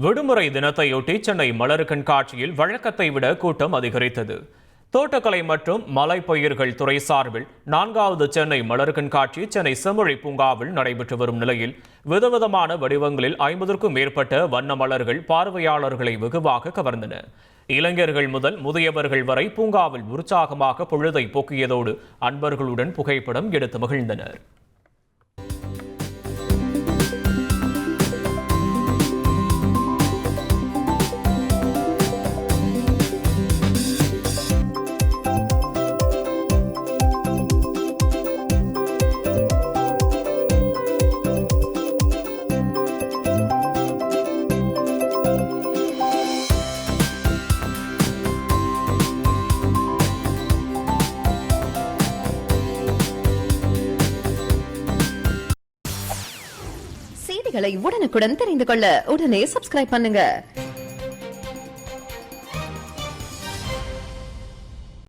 விடுமுறை தினத்தையொட்டி சென்னை மலர் கண்காட்சியில் வழக்கத்தை விட கூட்டம் அதிகரித்தது. தோட்டக்கலை மற்றும் மலைப்பயிர்கள் துறை சார்பில் 4வது சென்னை மலர் கண்காட்சி சென்னை செம்மொழி பூங்காவில் நடைபெற்று வரும் நிலையில் விதவிதமான வடிவங்களில் 50க்கும் மேற்பட்ட வண்ண மலர்கள் பார்வையாளர்களை வெகுவாக கவர்ந்தன. இளைஞர்கள் முதல் முதியவர்கள் வரை பூங்காவில் உற்சாகமாக பொழுதை போக்கியதோடு அன்பர்களுடன் புகைப்படம் எடுத்து மகிழ்ந்தனர். செய்திகளை உடனுக்குடன் தெரிந்து கொள்ள உடனே சப்ஸ்கிரைப் பண்ணுங்க.